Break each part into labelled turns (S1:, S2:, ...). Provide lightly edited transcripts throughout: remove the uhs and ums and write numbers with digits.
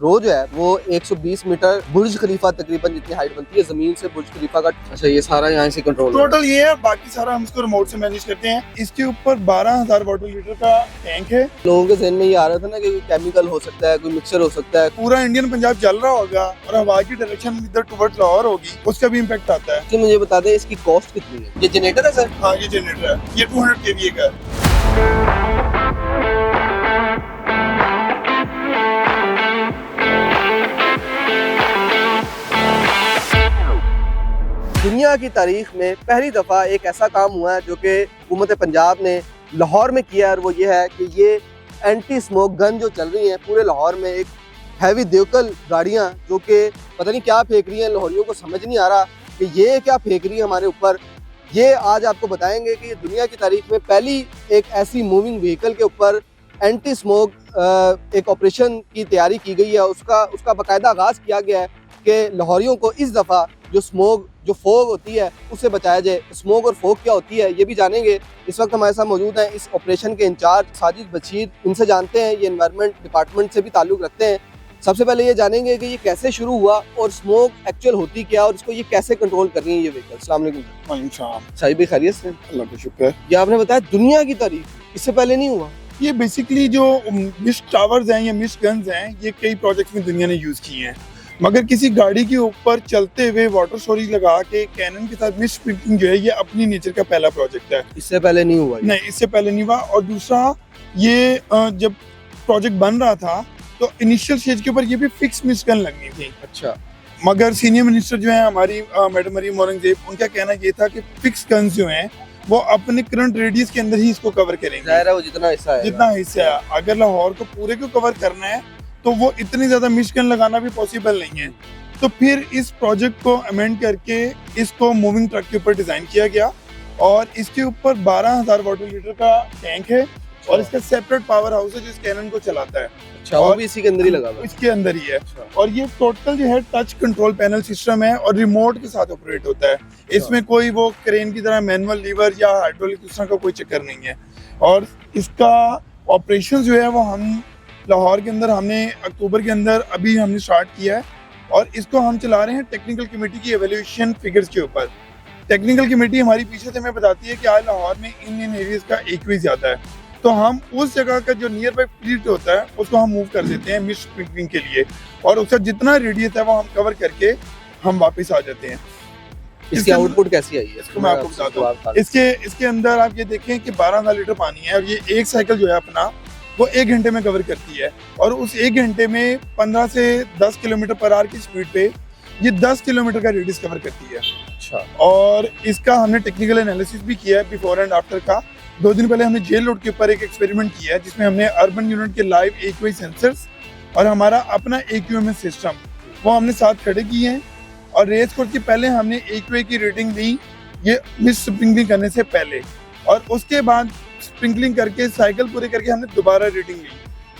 S1: रो जो है वो 120 मीटर बुर्ज खलीफा तकरीबन जितनी हाइट बनती है जमीन से बुर्ज खलीफा का। अच्छा, ये सारा यहाँ से कंट्रोल
S2: टोटल ये है, बाकी सारा हम इसको रिमोट से मैनेज करते हैं। इसके ऊपर 12,000 वाटर लीटर का टैंक है।
S1: लोगों के जहन में ये आ रहा था ना कि केमिकल हो सकता है, कोई मिक्सचर हो सकता है।
S2: पूरा इंडियन पंजाब जल रहा होगा और हवा की डायरेक्शन इधर टुवर्ड्स लाहौर होगी, उसका भी इम्पैक्ट आता है।
S1: कि मुझे बता दें इसकी कॉस्ट कितनी है? ये जनरेटर है सर?
S2: हाँ, ये जनरेटर है, ये 200 kVA का है।
S1: दुनिया की तारीख में पहली दफ़ा एक ऐसा काम हुआ है जो कि हुकूमत पंजाब ने लाहौर में किया है, और वो ये है कि ये एंटी स्मोक गन जो चल रही हैं पूरे लाहौर में, एक हैवी व्हीकल गाड़ियाँ जो कि पता नहीं क्या फेंक रही हैं, लाहौरियों को समझ नहीं आ रहा कि ये क्या फेंक रही है हमारे ऊपर। ये आज आपको बताएंगे कि दुनिया की तारीख में पहली एक ऐसी मूविंग व्हीकल के ऊपर एंटी स्मोक एक ऑपरेशन की तैयारी की गई है, उसका बाकायदा आगाज़ किया गया है कि लाहौरियों को इस दफ़ा जो फोग होती है उससे बचाया जाए। स्मोक और फोग क्या होती है ये भी जानेंगे। इस वक्त हमारे साथ मौजूद हैं इस ऑपरेशन के इंचार्ज साजिद बशीर, इनसे जानते हैं, ये एनवायरनमेंट डिपार्टमेंट से भी ताल्लुक़ रखते हैं। सबसे पहले ये जानेंगे कि ये कैसे शुरू हुआ और स्मोक एक्चुअल होती क्या और इसको ये कैसे कंट्रोल कर रही है ये व्हीकल। अस्सलाम वालेकुम। साहिब भी खैरियत से?
S2: अल्लाह का शुक्र।
S1: ये आपने बताया दुनिया की तारीख, इससे पहले नहीं हुआ।
S2: ये बेसिकली जो मिस्ट टावर्स हैं या मिस्ट गन्स हैं, ये कई प्रोजेक्ट्स में दुनिया ने यूज किए हैं, मगर किसी गाड़ी के ऊपर चलते हुए वाटर स्टोरेज लगा के कैनन के साथ मिस्ट स्प्रिंकलिंग जो है, ये अपनी नेचर का पहला प्रोजेक्ट है।
S1: इससे पहले नहीं हुआ?
S2: नहीं, इससे पहले नहीं हुआ। और दूसरा, ये जब प्रोजेक्ट बन रहा था तो इनिशियल स्टेज के ऊपर ये भी फिक्स मिस्ट गन लगनी थी।
S1: अच्छा।
S2: मगर सीनियर मिनिस्टर जो है हमारी मैडम मरीम औरंगजेब, उनका कहना ये था कि फिक्स गन्स जो हैं वो अपने करंट रेडियस के अंदर ही इसको कवर करेंगे।
S1: ज़ाहिर है वो जितना हिस्सा है।
S2: अगर लाहौर को पूरे को कवर करना है तो वो इतनी ज्यादा मिशगन लगाना भी पॉसिबल नहीं है। तो फिर इस प्रोजेक्ट को अमेंड करके इसको मूविंग ट्रक के ऊपर डिजाइन किया गया और इसके ऊपर 12,000 वाटर लीटर का टैंक है और इसका सेपरेट पावर हाउस है जो इस कैनन को चलाता है।
S1: अच्छा, वो भी इसी के अंदर ही लगा हुआ है?
S2: इसके अंदर ही है। और ये टोटल जो है टच कंट्रोल पैनल सिस्टम है और रिमोट के साथ ऑपरेट होता है। इसमें कोई वो क्रेन की तरह मैनुअल लीवर या हाइड्रोलिक उस तरह का कोई चक्कर नहीं है। और इसका ऑपरेशन जो है वो हम लाहौर के अंदर हमने अक्टूबर के अंदर अभी हमने स्टार्ट किया है और इसको हम चला रहे हैं टेक्निकल कमेटी की एवेल्यूएशन फिगर्स के ऊपर। टेक्निकल कमेटी हमारी पीछे से हमें बताती है कि आज लाहौर में इन एरियाज का एक्यूआई ज्यादा है, तो हम उस जगह का जो नियर बाई फ्लीट होता है उसको हम मूव कर देते हैं मिस्ट स्प्रिंकलिंग के लिए और उसका जितना रेडियस है वो हम कवर करके हम वापस आ जाते हैं।
S1: इसकी आउटपुट कैसी आई है?
S2: इसको मैं आपको बताता हूँ। इसके अंदर आप ये देखें कि 12,000 लीटर पानी है और ये एक साइकिल जो है अपना वो 1 घंटे में कवर करती है और उस 1 घंटे में 15 से 10 किलोमीटर पर आवर की स्पीड पे ये 10 किलोमीटर का रेडियस कवर करती है।
S1: अच्छा।
S2: और इसका हमने टेक्निकल एनालिसिस भी किया है बिफोर एंड आफ्टर का। 2 दिन पहले हमने जेल रोड के ऊपर एक एक्सपेरिमेंट किया है जिसमें हमने अर्बन यूनिट के लाइव एक्यूआई सेंसर्स और हमारा अपना एक्यूएमएस सिस्टम वो हमने साथ खड़े किए हैं और रेस कोर्स के पहले हमने एक्यूआई की रीडिंग ली ये मिस्ट स्प्रिंकलिंग करने से पहले और उसके बाद स्प्रिंकलिंग करके साइकिल पूरे करके हमने दोबारा रीडिंग ली।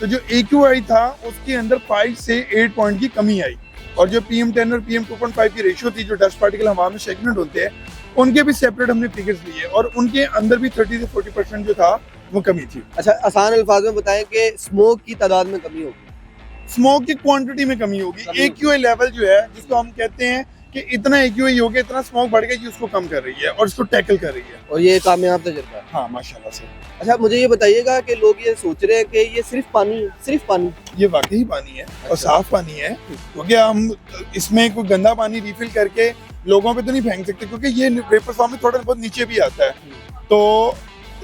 S2: तो जो एक्यूआई था उसके अंदर 5 से 8 पॉइंट की कमी आई और जो PM10 और PM2.5 की रेशियो थी, जो डस्ट पार्टिकल हवा में स्टेगनेंट होते हैं, उनके भी सेपरेट हमने फिगर्स लिए और उनके अंदर भी 30 से 40% जो था वो कमी थी।
S1: अच्छा, आसान अल्फाज में बताएं कि स्मोक की तादाद में कमी होगी,
S2: स्मोक की क्वांटिटी में कमी होगी। एक्यूआई लेवल जो है जिसको हम कहते हैं कि इतना एक्यूआई हो गया, इतना स्मोक बढ़ गया कि उसको कम कर रही है और उसको टैकल कर रही है और
S1: ये कामयाब तजुर्बा है।
S2: हाँ, माशाल्लाह से।
S1: अच्छा, मुझे ये बताइएगा कि लोग ये सोच रहे हैं कि ये सिर्फ पानी
S2: ये वाकई पानी है और साफ पानी है, क्योंकि हम इसमें कोई गंदा पानी रिफिल करके लोगों पे तो नहीं फेंक सकते क्योंकि ये वेपर फॉर्म में थोड़ा बहुत नीचे भी आता है। तो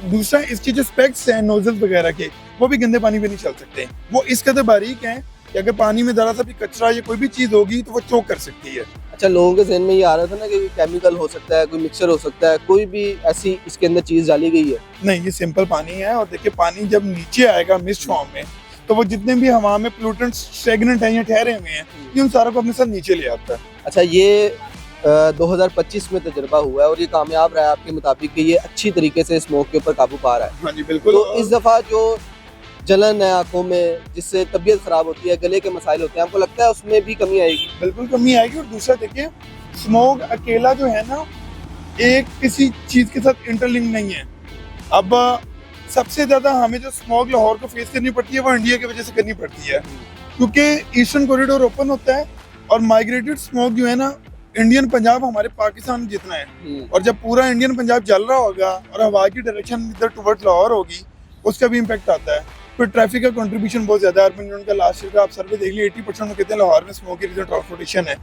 S2: दूसरा, इसकी जो स्पेक्स हैं नोजल्स वगैरह के वो भी गंदे पानी में नहीं चल सकते। वो इस कदर बारीक हैं कि अगर पानी में जरा सा भी कचरा या कोई भी चीज होगी तो वो चोक कर सकती है।
S1: अच्छा, लोगों के जहन में ये आ रहा था ना कि केमिकल हो सकता है, कोई मिक्सचर हो सकता है, कोई भी ऐसी इसके अंदर चीज डाली गई है?
S2: नहीं, ये सिंपल पानी है और देखिए पानी जब नीचे आएगा मिस्ट फॉर्म में तो वो जितने भी हवा में पोल्यूटेंट्स स्टेगनेंट हैं या ठहरे हुए हैं ये उन सारों को अपने साथ नीचे ले आता है।
S1: अच्छा, ये 2025 में तजुर्बा हुआ है और ये कामयाब रहा है आपके मुताबिक कि ये अच्छी तरीके से स्मोक के ऊपर काबू पा रहा है?
S2: हाँ जी, बिल्कुल।
S1: तो इस दफा जो जलन है आंखों में, जिससे तबीयत खराब होती है, गले के मसाइल होते हैं, आपको लगता है उसमें भी कमी आएगी?
S2: बिल्कुल कमी आएगी। और दूसरा देखिए, स्मोक अकेला जो है ना एक किसी चीज के साथ इंटरलिंक नहीं है। अब सबसे ज्यादा हमें जो स्मोक लाहौर को फेस करनी पड़ती है वो इंडिया की वजह से करनी पड़ती है। क्योंकि ईस्टर्न कॉरिडोर ओपन होता है और माइग्रेटेड स्मोक जो है ना, इंडियन पंजाब हमारे पाकिस्तान जितना है, और जब पूरा इंडियन पंजाब जल रहा होगा और हवा की डायरेक्शन इधर टुवर्ड्स लाहौर होगी, उसका भी इम्पैक्ट आता है। फिर ट्रैफिक का कंट्रीब्यूशन बहुत ज़्यादा है। अर्बन यूनियन का लास्ट ईयर का आप सर्वे देख लीजिए, 80% में कहते हैं लाहौर में स्मोक की रीजन ट्रांसपोर्टेशन है।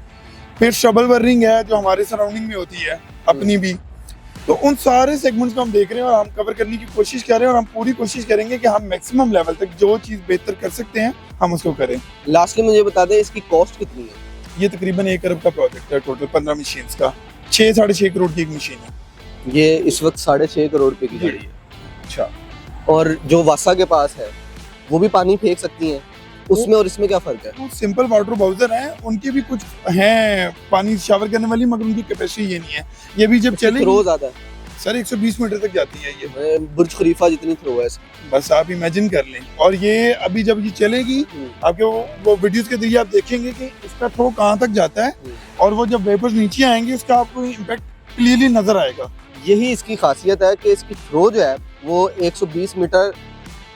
S2: फिर शबल बर्निंग है जो हमारे सराउंडिंग में होती है अपनी भी। तो उन सारे सेगमेंट्स को हम देख रहे हैं और हम कवर करने की कोशिश कर रहे हैं, और हम पूरी कोशिश करेंगे कि हम मैक्सिमम लेवल तक जो चीज़ बेहतर कर सकते हैं हम उसको करें।
S1: लास्टली मुझे बता दें इसकी कॉस्ट कितनी है?
S2: ये तकरीबन 1 अरब का प्रोजेक्ट है, टोटल 15 मशीन्स का, 6-6.5 करोड़ की एक मशीन है।
S1: ये इस वक्त 6.5 करोड़ रुपए की गाड़ी है।
S2: अच्छा,
S1: और जो वासा के पास है वो भी पानी फेंक सकती हैं, उसमें और इसमें क्या फर्क है?
S2: तो सिंपल वाटर बाउजर हैं, उनकी भी कुछ हैं पानी शावर करने वाली, मगर उनकी कैपेसिटी ये नहीं है। ये भी जब चले
S1: थ्रो ज्यादा है
S2: सर 120 मीटर तक जाती है ये,
S1: बुर्ज खलीफा जितनी थ्रो है इसकी।
S2: बस आप इमेजिन कर लें। और ये अभी जब ये चलेगी आपके वो वीडियोस के जरिए आप देखेंगे कि इसका थ्रो कहाँ तक जाता है, और वो जब वेपर्स नीचे आएंगे उसका आपको इम्पैक्ट क्लियरली नजर आएगा।
S1: यही इसकी खासियत है कि इसकी थ्रो जो है वो 120 मीटर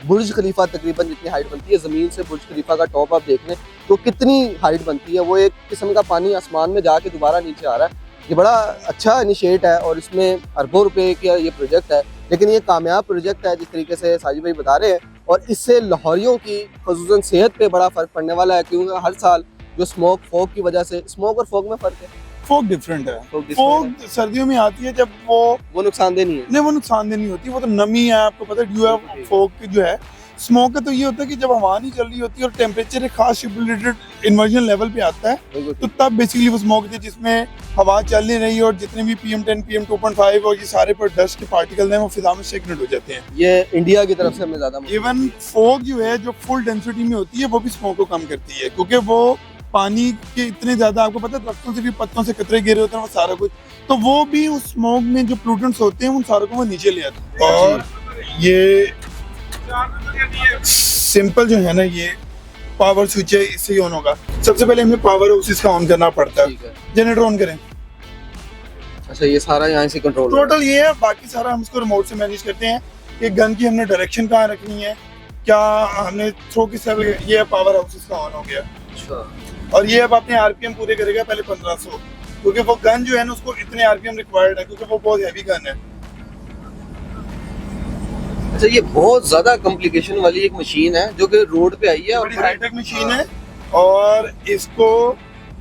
S1: बुर्ज खलीफा तकरीबन जितनी हाइट बनती है, ज़मीन से बुर्ज खलीफा का टॉप आप देख लें तो कितनी हाइट बनती है। वो एक किस्म का पानी आसमान में जाके दोबारा नीचे आ रहा है। ये बड़ा अच्छा इनिशिएट है और इसमें अरबों रुपए का ये प्रोजेक्ट है, लेकिन ये कामयाब प्रोजेक्ट है जिस तरीके से साजिद भाई बता रहे हैं। और इससे लाहौरियों की खुसूसन सेहत पे बड़ा फ़र्क पड़ने वाला है, क्योंकि हर साल जो स्मोक फॉग की वजह से, स्मोक और फॉग में फ़र्क है।
S2: फॉग डिफरेंट है।
S1: Fog
S2: फॉग सर्दियों में आती है जब
S1: वो नुकसानदेह नहीं है।
S2: नहीं, वो नुकसानदेह नहीं होती, वो तो नमी है, आपको पता है ड्यू है। फॉग जो है स्मोक का तो ये होता है कि जब हवा नहीं चल रही होती है और टेम्परेचर एक खास स्टिपुलेटेड इन्वर्जन लेवल पे आता है, तो तब बेसिकली वो स्मोक होती है जिसमें हवा चल नहीं रही और जितने भी PM10, PM2.5 और ये सारे पर डस्ट के पार्टिकल हैं वो फिजा में स्टेगनेट हो जाते हैं।
S1: ये इंडिया की तरफ से हमें ज्यादा
S2: इवन फॉग जो है जो फुल डेंसिटी में होती है वो भी स्मोक को कम करती है, क्योंकि वो पानी के इतने ज्यादा, आपको पता है दरख्तों से भी पत्तों से कतरे गिरे होते हैं वो सारा कुछ, तो वो भी उस स्मोक में जो प्लूटेंट्स होते हैं उन सारों को वो नीचे ले आते हैं। और ये सिंपल जो है ना, ये पावर स्विच है, इससे ऑन होगा। सबसे पहले हमें पावर हाउस का ऑन करना पड़ता है। जनरेटर ऑन करें।
S1: अच्छा, ये सारा यहाँ से कंट्रोल
S2: टोटल ये है, बाकी सारा हम इसको रिमोट से मैनेज करते हैं कि गन की हमने डायरेक्शन कहाँ रखनी है, क्या हमने थ्रो किस लेवल, ये पावर हाउस का ऑन हो गया।
S1: अच्छा, और
S2: ये अब अपने RPM पूरे करेगा, पहले 1500, क्योंकि वो गन जो है ना उसको इतने RPM रिक्वायर्ड है, क्योंकि वो बहुत हैवी गन है।
S1: अच्छा, ये बहुत ज्यादा कॉम्प्लिकेशन वाली एक मशीन है जो कि रोड पे आई है और
S2: बड़ी हाईटेक मशीन है, और इसको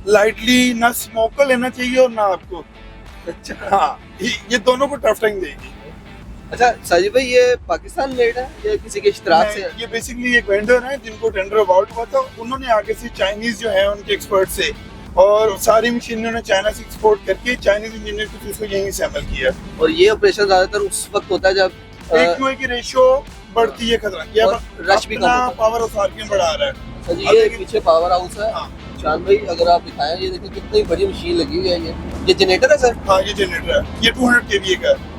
S2: लाइटली ना स्मोक को लेना चाहिए और ना आपको।
S1: अच्छा,
S2: हाँ, ये दोनों को टफ टाइम देगी।
S1: अच्छा साजिद भाई, ये पाकिस्तान मेड है या किसी के इश्तराक से?
S2: ये बेसिकली एक वेंडर है जिनको टेंडर अवार्ड हुआ था, उन्होंने आगे से चाइनीज जो है उनके एक्सपर्ट से, और सारी मशीन उन्होंने चाइना से एक्सपोर्ट करके चाइनीज इंजीनियर को उसको यहीं से अमल किया।
S1: और ये ऑपरेशन ज्यादातर उस वक्त होता है जब
S2: 1:1 की रेशियो बढ़ती है, खतरा ये
S1: रश भी कम होता है।
S2: पावर ऑफ RPM बढ़ा रहा है।
S1: अच्छा जी, ये पीछे पावर हाउस है।
S2: हाँ।
S1: चांद भाई अगर आप दिखाएं, ये देखिए कितनी बड़ी मशीन लगी हुई है। ये जनरेटर है सर?
S2: हाँ, ये जनरेटर है, ये 200 kVA का है।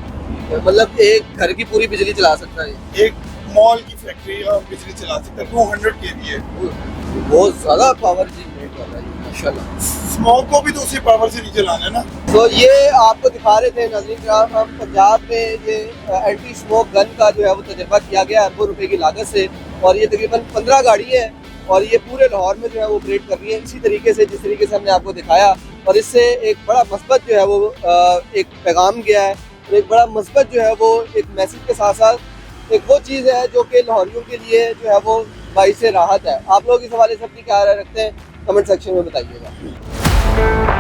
S1: मतलब एक घर की पूरी बिजली चला सकता है ये?
S2: एक मॉल की फैक्ट्री और बिजली चला सकता है, 200 kVA।
S1: बहुत ज्यादा पावर जनरेट कर रहा है माशाल्लाह।
S2: स्मोक को भी तो उसी पावर से नहीं चलाना है ना।
S1: तो ये आपको दिखा रहे थे नाज़रीन किराम, हम पंजाब में ये एंटी स्मोक गन का जो है वो तजर्बा किया गया अरबों रुपए की लागत से, और ये तकरीबन 15 गाड़ी है और ये पूरे लाहौर में जो है वो ऑपरेट कर रही है इसी तरीके से जिस तरीके से हमने आपको दिखाया। और इससे एक बड़ा मस्बत जो है वो एक पैगाम गया है, और एक बड़ा मस्बत जो है वो एक मैसेज के साथ साथ एक वो चीज़ है जो कि लाहौरियों के लिए जो है वो बाइस राहत है। आप लोग इस हवाले से अपनी क्या राय रखते हैं, कमेंट सेक्शन में बताइएगा।